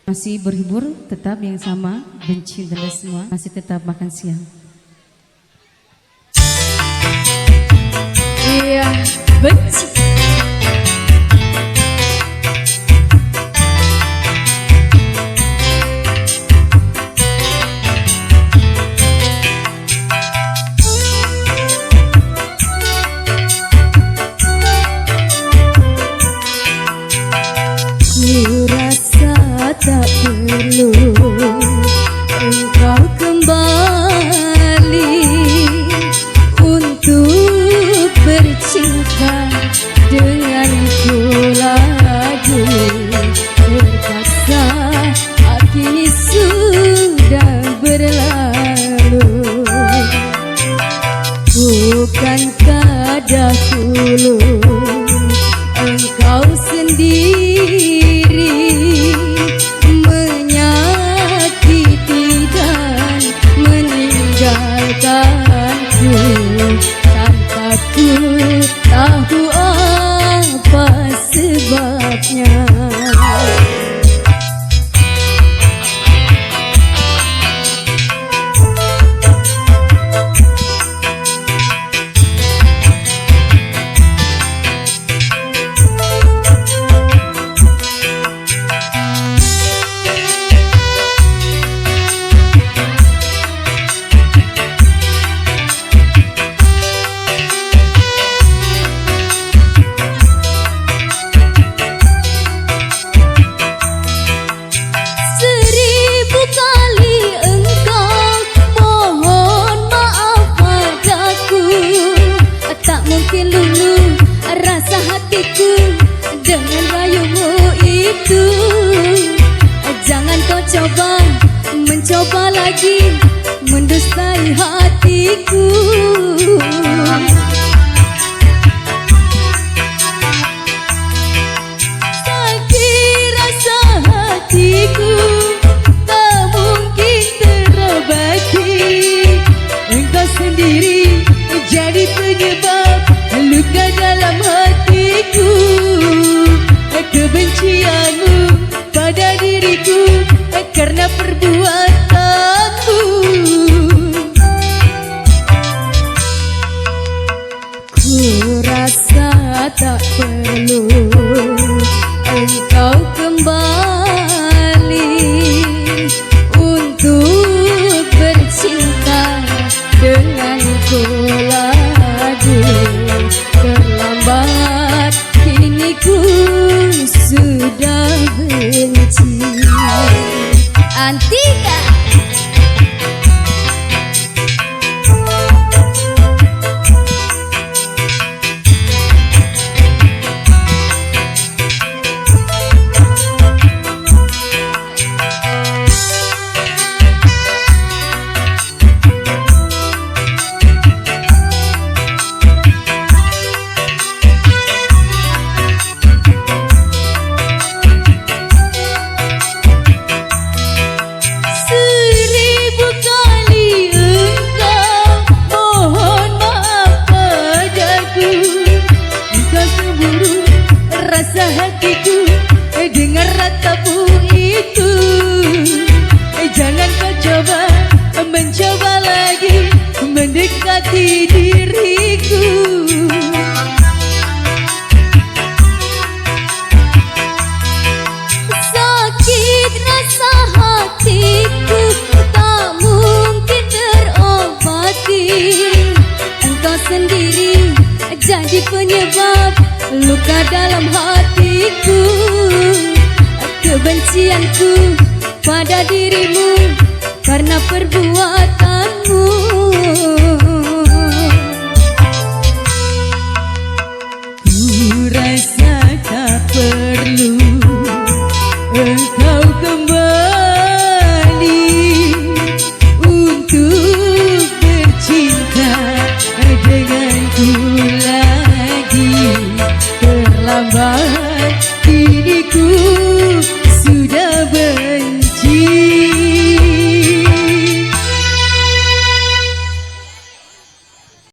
Masih berhibur, tetap yang sama, benci adalah semua, masih tetap makan siang. Iya, benci. Tak perlu engkau kembali untuk bercinta denganku lagi. Terpaksa kini sudah berlalu. Bukankah dahulu engkau sendiri tanpa ku tahu apa sebabnya. Dengan rayumu itu, jangan kau coba mencoba lagi mendustai hatiku. Sakit rasa hatiku tak mungkin terobati. Engkau sendiri jadi penyebab luka dalam hatiku. Kebencianmu pada diriku karena perbuatanmu. Ku rasa tak perlu engkau kembali untuk bercinta denganku lagi. Terlambat kini ku sudah benci. Antika hatiku dengar ratamu itu. Jangan kau coba mencoba lagi mendekati diriku. Sakit rasa hatiku tak mungkin terobati. Engkau sendiri jadi penyebab luka dalam hatiku. Kebencianku pada dirimu karena perbuatanmu. Ku rasa tak perlu engkau kembali untuk bercinta denganku lagi. Terlambat